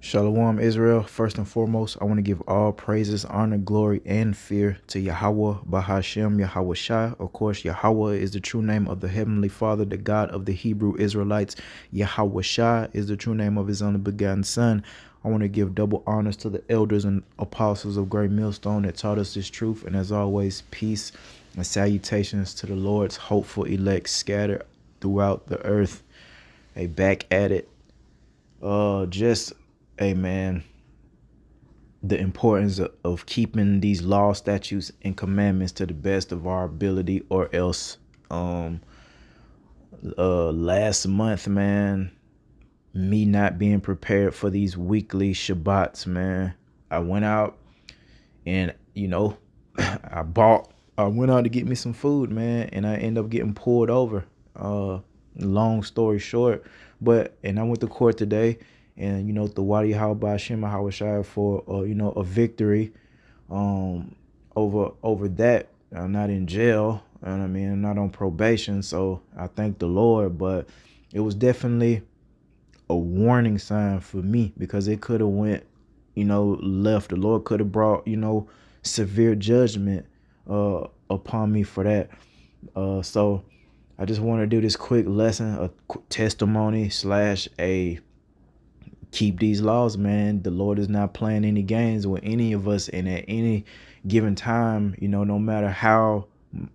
Shalom, Israel. First and foremost, I want to give all praises, honor, glory, and fear to Yahweh, Bahashem, Yahweh Shai. Of course, Yahweh is the true name of the Heavenly Father, the God of the Hebrew Israelites. Yahweh Shai is the true name of his only begotten Son. I want to give double honors to the elders and apostles of Great Millstone that taught us this truth. And as always, peace and salutations to the Lord's hopeful elect scattered throughout the earth. Hey, back at it. Just, hey, man, the importance of keeping these laws, statutes, and commandments to the best of our ability, or else last month, man, me not being prepared for these weekly Shabbats, man. I went out and I went out to get me some food, man, and I ended up getting pulled over. Long story short, and I went to court today, and the Wadi Hawba Shema Hawashai for a victory over that. I'm not in jail, and I mean I'm not on probation, so I thank the Lord. But it was definitely a warning sign for me, because it could have went left. The Lord could have brought severe judgment upon me for that. So I just want to do this quick lesson, a testimony slash a keep these laws, man. The Lord is not playing any games with any of us, and at any given time, no matter how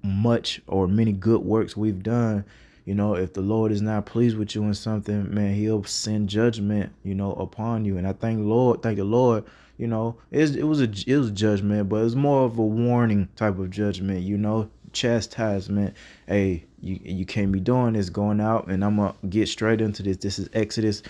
much or many good works we've done, if the Lord is not pleased with you in something, man, he'll send judgment, upon you. And I thank the Lord, it was judgment, but it was more of a warning type of judgment, chastisement. Hey, you can't be doing this, going out. And I'm gonna get straight into this. This is Exodus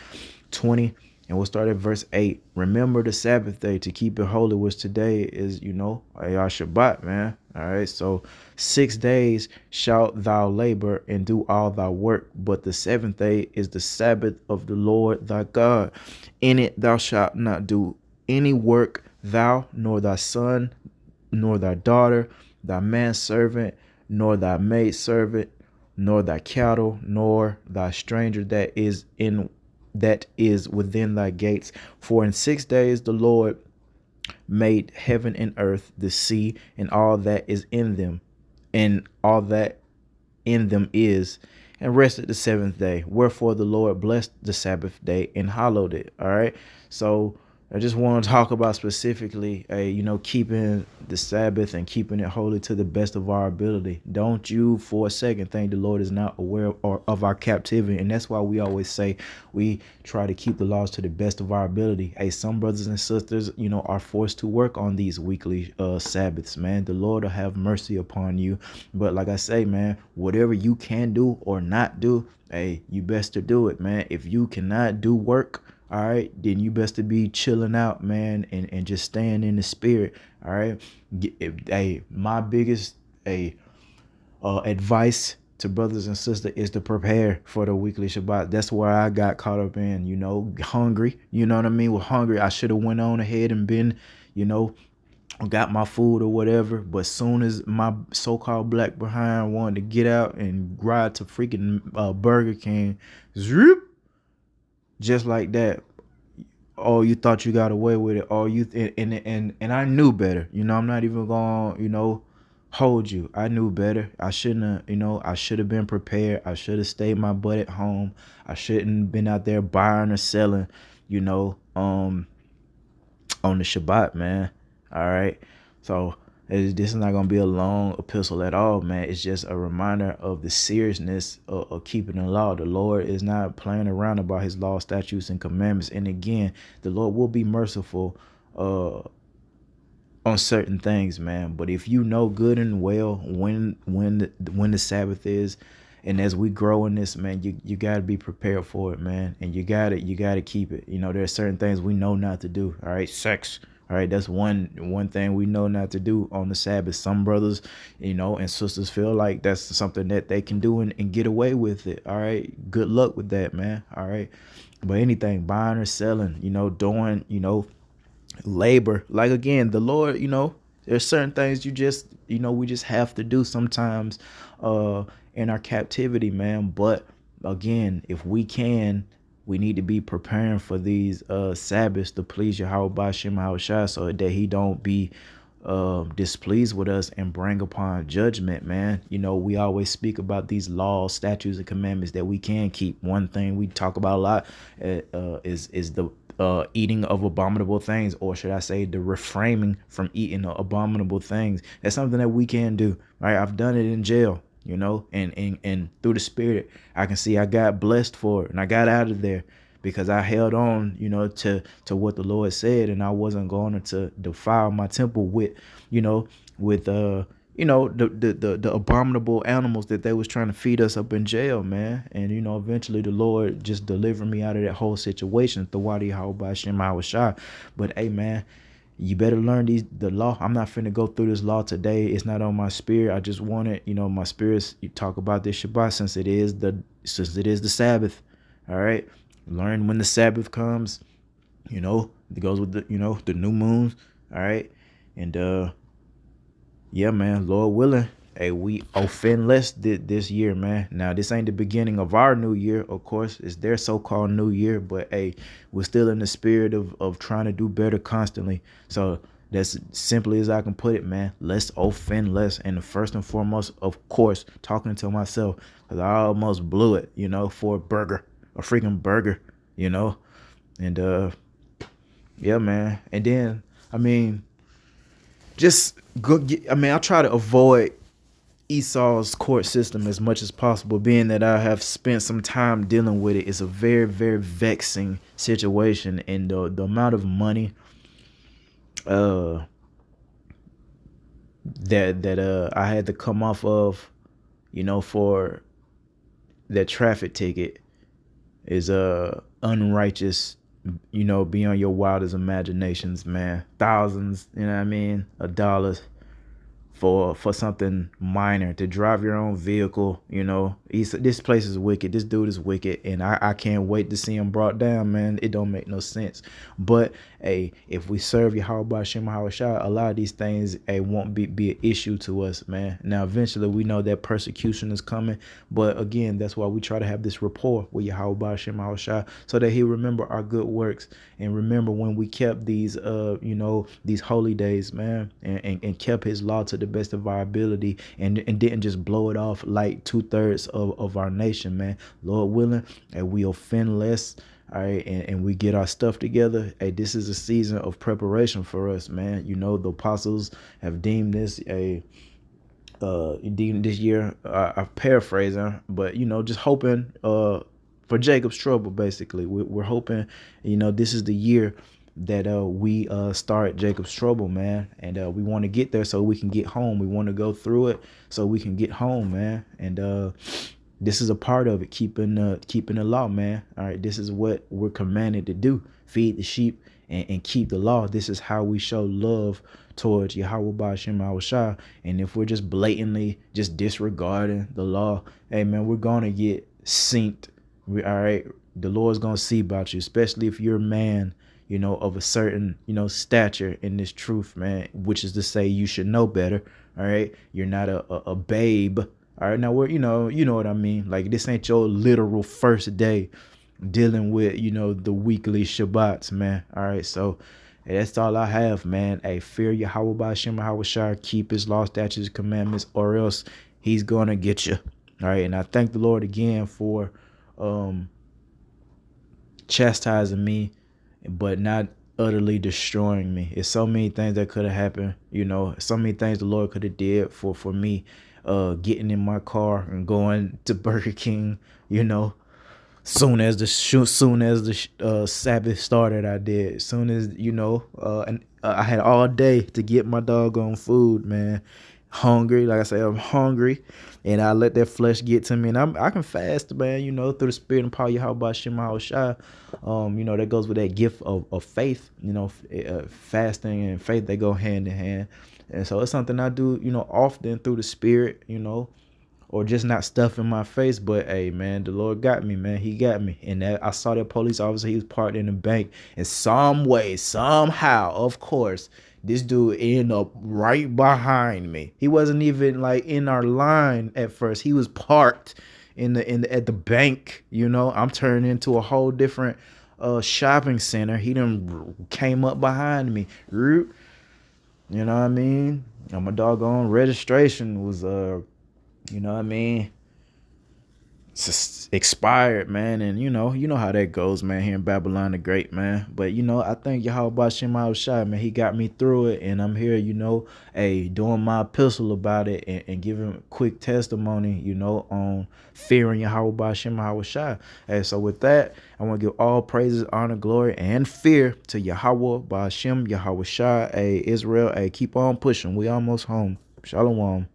20, and we'll start at verse 8. Remember the Sabbath day to keep it holy, which today is, our Shabbat, man. All right. So 6 days shalt thou labor and do all thy work, but the seventh day is the Sabbath of the Lord thy God. In it thou shalt not do any work, thou, nor thy son, nor thy daughter, thy manservant, nor thy maidservant, nor thy cattle, nor thy stranger that is within thy gates. For in 6 days the Lord made heaven and earth, the sea, and all that is in them, and all that in them is, and rested the seventh day. Wherefore the Lord blessed the Sabbath day and hallowed it. All right. So I just want to talk about specifically, keeping the Sabbath and keeping it holy to the best of our ability. Don't you for a second think the Lord is not aware of our captivity. And that's why we always say we try to keep the laws to the best of our ability. Hey, some brothers and sisters, are forced to work on these weekly Sabbaths, man. The Lord will have mercy upon you. But like I say, man, whatever you can do or not do, hey, you best to do it, man. If you cannot do work, all right, then you best to be chilling out, man, and just staying in the spirit. All right. Hey, my biggest advice to brothers and sisters is to prepare for the weekly Shabbat. That's where I got caught up in, hungry. You know what I mean? With hungry, I should have went on ahead and been, got my food or whatever. But soon as my so-called black behind wanted to get out and ride to freaking Burger King, zoop, just like that. Oh, you thought you got away with it. Oh, and I knew better. I'm not even gonna, hold you. I knew better. I shouldn't have, I should have been prepared. I should have stayed my butt at home. I shouldn't been out there buying or selling, you know, um, on the Shabbat, man. All right. So this is not going to be a long epistle at all, man. It's just a reminder of the seriousness of keeping the law. The Lord is not playing around about his law, statutes, and commandments. And again, the Lord will be merciful on certain things, man. But if you know good and well when the Sabbath is, and as we grow in this, man, you got to be prepared for it, man. And you got to keep it. There are certain things we know not to do. All right, sex. All right, that's one thing we know not to do on the Sabbath. Some brothers, and sisters feel like that's something that they can do and get away with it. All right, good luck with that, man. All right, but anything buying or selling, doing, labor, like, again, the Lord, there's certain things we just have to do sometimes in our captivity, man. But again, if we can, we need to be preparing for these Sabbaths to please Yahweh Bashim Yahushua, so that he don't be displeased with us and bring upon judgment, man. We always speak about these laws, statutes, and commandments that we can keep. One thing we talk about a lot is the eating of abominable things, or should I say the refraining from eating abominable things. That's something that we can do, right? I've done it in jail, and through the Spirit, I can see I got blessed for it, and I got out of there because I held on, to what the Lord said, and I wasn't going to defile my temple with the abominable animals that they was trying to feed us up in jail, man. And eventually the Lord just delivered me out of that whole situation. Thawadi Yahweh Shem Shah. But hey, man, you better learn the law. I'm not finna go through this law today. It's not on my spirit. I just want it, my spirit. You talk about this Shabbat since it is the Sabbath. All right. Learn when the Sabbath comes. It goes with the new moons. All right. And yeah, man, Lord willing, hey, we offend less this year, man. Now, this ain't the beginning of our new year, of course. It's their so-called new year, but hey, we're still in the spirit of trying to do better constantly. So that's simply as I can put it, man. Let's offend less. And first and foremost, of course, talking to myself, because I almost blew it, for a freaking burger, And yeah, man. And then, I mean, I try to avoid Esau's court system as much as possible, being that I have spent some time dealing with it. It's a very, very vexing situation, and the amount of money that I had to come off of, for that traffic ticket is unrighteous, beyond your wildest imaginations, man. Thousands, of dollars for something minor, to drive your own vehicle. This place is wicked. This dude is wicked, and I can't wait to see him brought down, man. It don't make no sense. But hey, if we serve Yahweh Shem Shah, a lot of these things won't be an issue to us, man. Now eventually we know that persecution is coming, but again, that's why we try to have this rapport with Yahweh Shem Shah, so that he remember our good works, and remember when we kept these these holy days, man, and kept his law to the best of our ability, and didn't just blow it off like 2/3 of our nation, man. Lord willing, and we offend less. All right, and we get our stuff together. Hey, this is a season of preparation for us, man. The apostles have deemed this deemed this year, I'm paraphrasing, but just hoping for Jacob's trouble. Basically, we're hoping, this is the year that we start Jacob's trouble, man, and we want to get there so we can get home. We want to go through it so we can get home, man. And this is a part of it, keeping the law, man. All right, this is what we're commanded to do: feed the sheep and keep the law. This is how we show love towards Yahweh Ba'ashem Yahushua. And if we're just blatantly just disregarding the law, hey, man, we're gonna get synced. All right, the Lord's gonna see about you, especially if you're a man, of a certain, stature in this truth, man, which is to say you should know better. All right. You're not a babe. All right. Now we're, you know what I mean? Like, this ain't your literal first day dealing with, the weekly Shabbats, man. All right. So that's all I have, man. Hey, fear Yahweh Ba'ashem Yahushua, keep his law, statutes, commandments, or else he's going to get you. All right. And I thank the Lord again for chastising me, but not utterly destroying me. It's so many things that could have happened, so many things the Lord could have did for me, getting in my car and going to Burger King, soon as the Sabbath started. I did. Soon as, and I had all day to get my doggone food, man. Hungry, like I say, I'm hungry, and I let that flesh get to me, and I can fast, man, through the Spirit and power Yahweh Shema Shai. That goes with that gift of faith. Fasting and faith, they go hand in hand, and so it's something I do, often through the Spirit, or just not stuff in my face. But hey, man, the Lord got me, man. He got me. And I saw that police officer. He was parked in the bank, and some way, somehow, of course, this dude ended up right behind me. He wasn't even like in our line at first. He was parked in the at the bank. I'm turning into a whole different shopping center. He done came up behind me. Root. You know what I mean? And my doggone registration was you know what I mean, expired, man. And you know how that goes, man, here in Babylon the Great, man. But I think Yahweh Shem Shai, man, he got me through it, and I'm here, doing my epistle about it, and giving a quick testimony, on fearing Yahweh Shem Shai. Hey, so with that, I want to give all praises, honor, glory, and fear to Yahweh Ba'ashem Yahweh Shai. Hey, Israel, hey, keep on pushing. We almost home. Shalom.